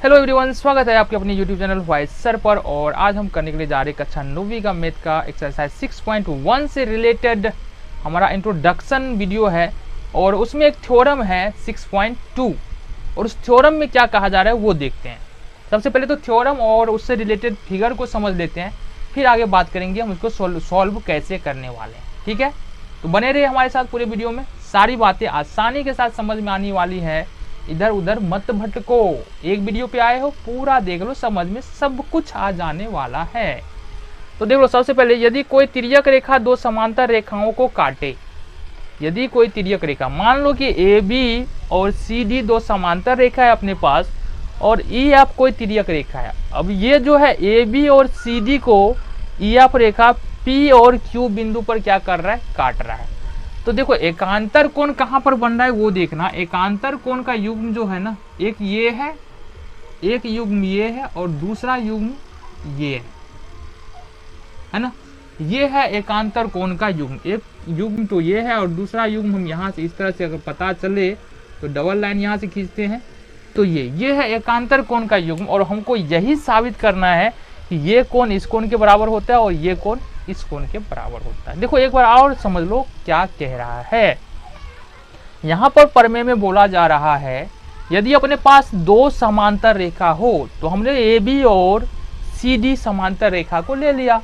Hello everyone, स्वागत है आपके अपने यूट्यूब चैनल वाइस सर पर। और आज हम करने के लिए जा रहे हैं कक्षा 9वीं का मैथ का एक्सरसाइज 6.1 से रिलेटेड हमारा इंट्रोडक्शन वीडियो है। और उसमें एक थ्योरम है 6.2 और उस थ्योरम में क्या कहा जा रहा है वो देखते हैं। सबसे पहले तो थ्योरम और उससे रिलेटेड फिगर को समझ लेते हैं, फिर आगे बात करेंगे हम उसको सॉल्व कैसे करने वाले हैं। ठीक है, तो बने रहिए हमारे साथ पूरे वीडियो में। सारी बातें आसानी के साथ समझ में आने वाली है, इधर उधर मत भटको। एक वीडियो पे आए हो, पूरा देख लो, समझ में सब कुछ आ जाने वाला है। तो देख लो, सबसे पहले यदि कोई तिर्यक रेखा दो समांतर रेखाओं को काटे, यदि कोई तिर्यक रेखा, मान लो कि ए बी और सी डी दो समांतर रेखा है अपने पास, और ई एफ कोई तिर्यक रेखा है। अब ये जो है ए बी और सी डी को ई एफ रेखा पी और क्यू बिंदु पर क्या कर रहा है, काट रहा है। तो देखो एकांतर कोण कहाँ पर बन रहा है वो देखना। एकांतर कोण का युग्म जो है ना, एक ये है, एक युग्म ये है और दूसरा युग्म ये है ना। ये है एकांतर कोण का युग्म। एक युग्म तो ये है और दूसरा युग्म हम यहाँ से इस तरह से अगर पता चले तो डबल लाइन यहाँ से खींचते हैं तो ये है एकांतर कोण का युग्म। और हमको यही साबित करना है कि ये कोण इस कोण के बराबर होता है और ये कोण इस कोण के बराबर होता है। देखो एक बार और समझ लो क्या कह रहा है। यहाँ पर प्रमेय में बोला जा रहा है, यदि अपने पास दो समांतर रेखा हो, तो हमने ए बी और सी डी समांतर रेखा को ले लिया,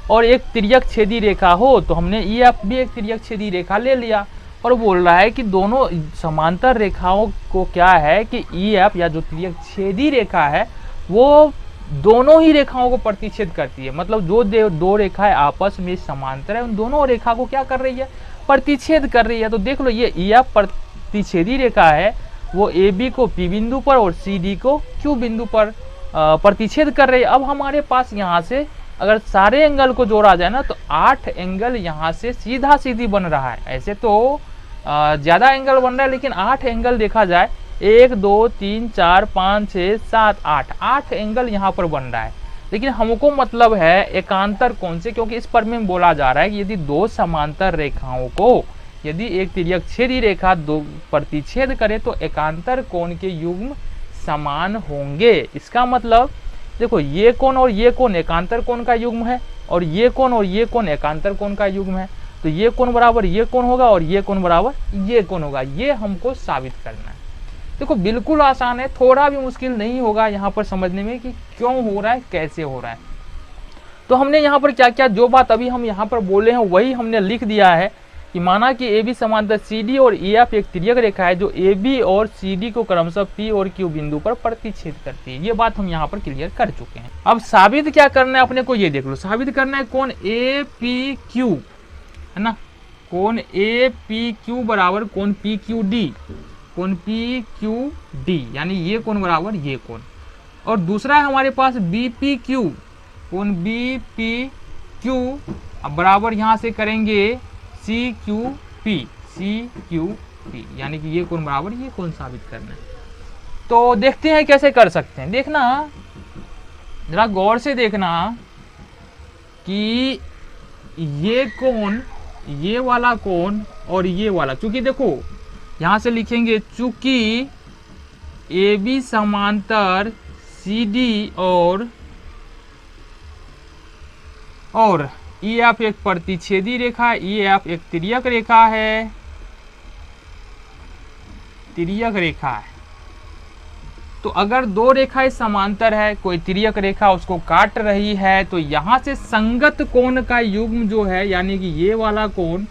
और एक तिर्यक छेदी रेखा हो तो हमने ई एफ भी एक तिर्यक छेदी रेखा ले लिया। और बोल रहा है कि दोनों समांतर रेखाओं को क्या है कि ई एफ या जो तिर्यक छेदी रेखा है वो दोनों ही रेखाओं को प्रतिच्छेद करती है। मतलब जो दो रेखाएं आपस में समांतर है, उन दोनों रेखा को क्या कर रही है, प्रतिच्छेद कर रही है। तो देख लो ये ई एफ प्रतिच्छेदी रेखा है, वो ए बी को पी बिंदु पर और सी डी को क्यू बिंदु पर प्रतिच्छेद कर रही है। अब हमारे पास यहाँ से अगर सारे एंगल को जोड़ा जाए ना तो 8 एंगल यहाँ से सीधा सीधी बन रहा है। ऐसे तो ज्यादा एंगल बन रहा है, लेकिन 8 एंगल देखा जाए, 1 2 3 4 5 6 7 8 एंगल यहाँ पर बन रहा है। लेकिन हमको मतलब है एकांतर कोण से, क्योंकि इस पर में बोला जा रहा है कि यदि दो समांतर रेखाओं को, यदि एक तिर्यक छेदी रेखा दो प्रतिच्छेद करे तो एकांतर कोण के युग्म समान होंगे। इसका मतलब देखो ये कोण और ये कोण एकांतर कोण का युग्म है, और ये कोण और ये कोण एकांतर कोण का युग्म है। तो ये कोण बराबर ये कोण होगा और ये कोण बराबर ये कोण होगा। ये हमको साबित करना है। देखो बिल्कुल आसान है, थोड़ा भी मुश्किल नहीं होगा यहाँ पर समझने में कि क्यों हो रहा है, कैसे हो रहा है। तो हमने यहाँ पर क्या क्या, जो बात अभी हम यहाँ पर बोले हैं वही हमने लिख दिया है कि माना कि ए बी समांतर सी डी और ई एफ एक तिर्यक रेखा है जो ए बी और सी डी को क्रमशः पी और क्यू बिंदु पर प्रतिच्छेद करती है। ये बात हम यहाँ पर क्लियर कर चुके हैं। अब साबित क्या करना है अपने को, ये देख लो। साबित करना है कोण ए पी क्यू है ना, कोण ए पी क्यू बराबर कोण पी क्यू डी, कोण पी क्यू डी, यानी ये कोण बराबर ये कोण। और दूसरा है हमारे पास बी पी क्यू, कोण बी पी क्यू अब बराबर यहाँ से करेंगे सी क्यू पी, यानी कि ये कोण बराबर ये कोण साबित करना है। तो देखते हैं कैसे कर सकते हैं। देखना जरा गौर से देखना कि ये कोण, ये वाला कोण और ये वाला, चूंकि देखो यहां से लिखेंगे चूंकि ए बी समांतर सी डी और ई एफ एक प्रतिच्छेदी रेखा है, ई एफ एक तिर्यक रेखा है, तिर्यक रेखा है। तो अगर दो रेखाएं समांतर है, कोई तिर्यक रेखा उसको काट रही है, तो यहां से संगत कोण का युग्म जो है, यानी कि ये वाला कोण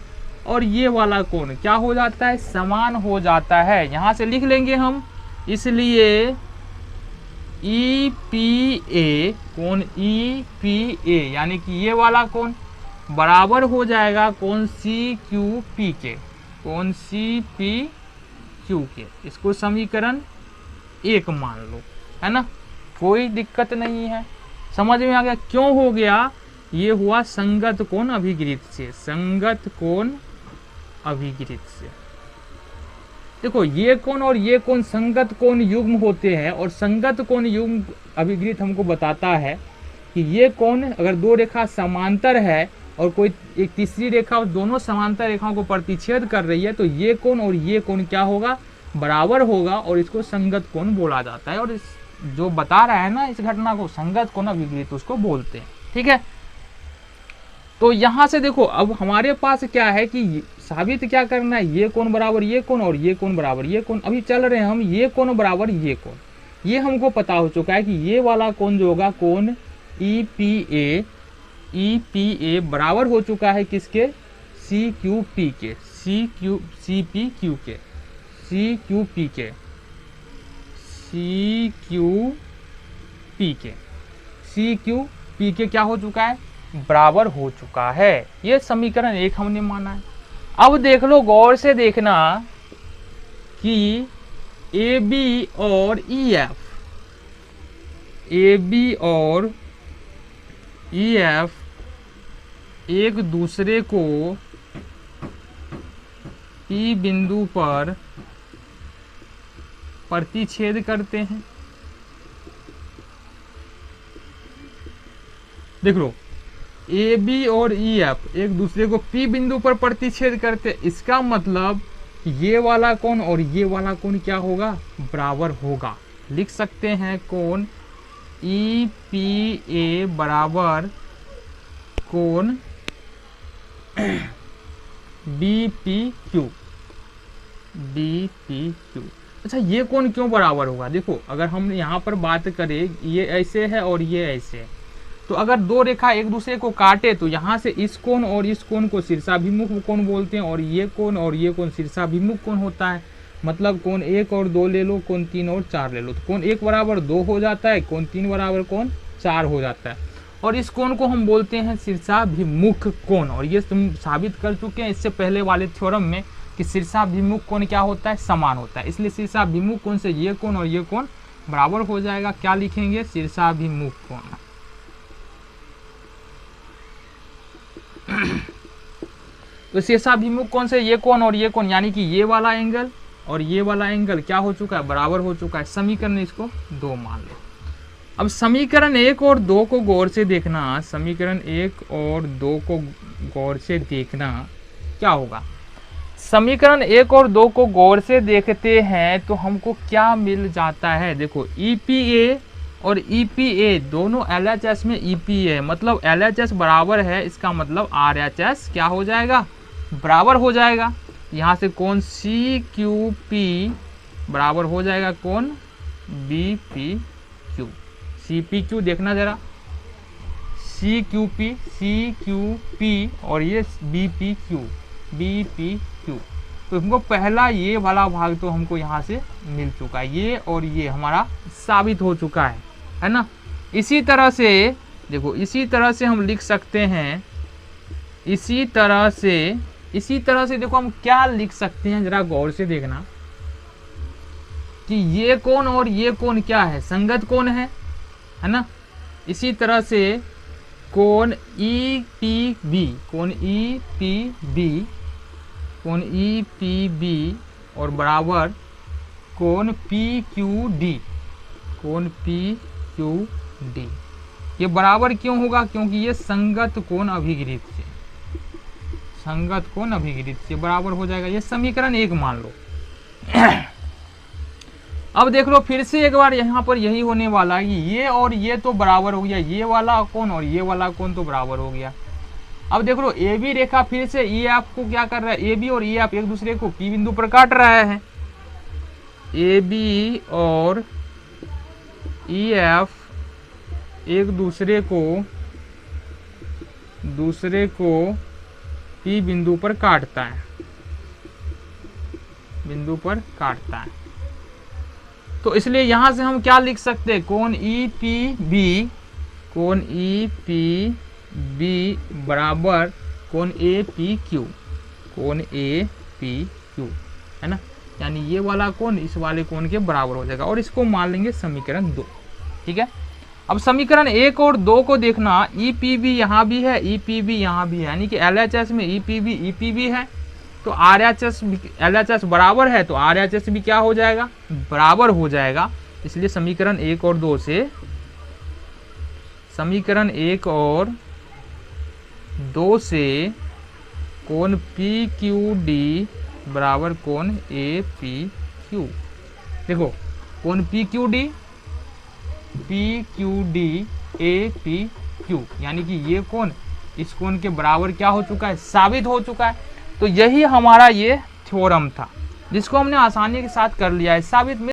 और ये वाला कोण क्या हो जाता है, समान हो जाता है। यहां से लिख लेंगे हम, इसलिए ई पी ए, कोण ई पी ए यानी कि ये वाला कोण बराबर हो जाएगा कोण सी क्यू पी के, कोण सी पी क्यू के। इसको समीकरण 1 मान लो, है ना, कोई दिक्कत नहीं है। समझ में आ गया क्यों हो गया, ये हुआ संगत कोण अभिगृहित से, संगत कोण अभिगृहित से। देखो ये कोण और ये कोण संगत कोण युग्म होते हैं, और संगत कोण युग्म अभिगृहित हमको बताता है कि ये कोण अगर दो रेखा समांतर है और कोई एक तीसरी रेखा उस दोनों समांतर रेखाओं को प्रतिच्छेद कर रही है, तो ये कोण और ये कोण क्या होगा, बराबर होगा, और इसको संगत कोण बोला जाता है। और जो बता रहा है ना इस घटना को, संगत कोण अभिगिरित उसको बोलते हैं। ठीक है, तो यहां से देखो अब हमारे पास क्या है कि साबित क्या करना है, ये कोण बराबर ये कोण और ये कोण बराबर ये कोण। अभी चल रहे हैं हम ये कोण बराबर ये कोण, ये हमको पता हो चुका है कि ये वाला कोण जो होगा कोण EPA बराबर हो चुका है किसके, CQP के, CQP के क्या हो चुका है, बराबर हो चुका है। ये समीकरण 1 हमने माना है। अब देख लो, गौर से देखना कि AB और EF एक दूसरे को P बिंदु पर प्रतिच्छेद करते हैं। देख लो, AB और EF एक दूसरे को P बिंदु पर प्रतिच्छेद करते, इसका मतलब ये वाला कोण और ये वाला कोण क्या होगा, बराबर होगा। लिख सकते हैं कोण EPA बराबर कोण BPQ। अच्छा, ये कोण क्यों बराबर होगा, देखो अगर हम यहाँ पर बात करें, ये ऐसे है और ये ऐसे है, तो अगर दो रेखा एक दूसरे को काटे तो यहाँ से इस कोण और इस कोण को शीर्षाभिमुख कोण बोलते हैं, और ये कोण शीर्षाभिमुख कोण होता है। मतलब कोण 1 और 2 ले लो, कोण 3 और 4 ले लो, तो कोण 1 बराबर 2 हो जाता है, कोण 3 बराबर कोण 4 हो जाता है, और इस कोण को हम बोलते हैं शीर्षाभिमुख कोण। और ये तुम साबित कर चुके हैं इससे पहले वाले थ्योरम में कि शीर्षाभिमुख कोण क्या होता है, समान होता है, इसलिए शीर्षाभिमुख कोण से ये कोण और ये कोण बराबर हो जाएगा। क्या लिखेंगे, शीर्षाभिमुख कोण। तो शीर्षाभिमुख कोण से ये कोण और ये कोण, यानी कि ये वाला एंगल और ये वाला एंगल क्या हो चुका है, बराबर हो चुका है। समीकरण इसको 2 मान लो। अब समीकरण 1 और 2 को गौर से देखना, समीकरण 1 और 2 को गौर से देखना क्या होगा। समीकरण 1 और 2 को गौर से देखते हैं तो हमको क्या मिल जाता है, देखो EPA और EPA दोनों LHS में EPA है, मतलब LHS बराबर है, इसका मतलब RHS क्या हो जाएगा, बराबर हो जाएगा। यहाँ से कोण CQP बराबर हो जाएगा कोण BPQ। CPQ देखना जरा, CQP और ये BPQ। तो हमको पहला ये वाला भाग तो हमको यहाँ से मिल चुका है, ये और ये हमारा साबित हो चुका है ना। इसी तरह से देखो, इसी तरह से हम लिख सकते हैं, इसी तरह से देखो हम क्या लिख सकते हैं, जरा गौर से देखना कि ये कोण और ये कोण क्या है, संगत कोण है ना। इसी तरह से कोण EPB और बराबर कोण PQD। ये बराबर क्यों होगा, क्योंकि ये संगत कोण अभिगिरित से बराबर हो जाएगा। ये समीकरण 1 मान लो। अब देख लो फिर से एक बार, यहाँ पर यही होने वाला है कि ये और ये तो बराबर हो गया, ये वाला कोण और ये वाला कोण तो बराबर हो गया। अब देख लो AB रेखा फिर से EF को क्या कर रहा है, AB और EF एक दूसरे को P बिंदु पर काट रहा है। AB और EF एक दूसरे को P बिंदु पर काटता है, तो इसलिए यहां से हम क्या लिख सकते हैं, कोण EPB बराबर कोण APQ है ना, यानी ये वाला कोण इस वाले कोण के बराबर हो जाएगा, और इसको मान लेंगे समीकरण 2। ठीक है, अब समीकरण 1 और 2 को देखना, EPB यहाँ भी है, EPB यहाँ भी है, यानी कि LHS में EPB है, तो LHS बराबर है, तो RHS भी क्या हो जाएगा, बराबर हो जाएगा। इसलिए समीकरण 1 और 2 से कोण PQD बराबर कोण APQ। देखो कोण PQD P Q D A P Q, यानी कि ये कोण इस कोण के बराबर क्या हो चुका है, साबित हो चुका है। तो यही हमारा ये थ्योरम था जिसको हमने आसानी के साथ कर लिया है साबित।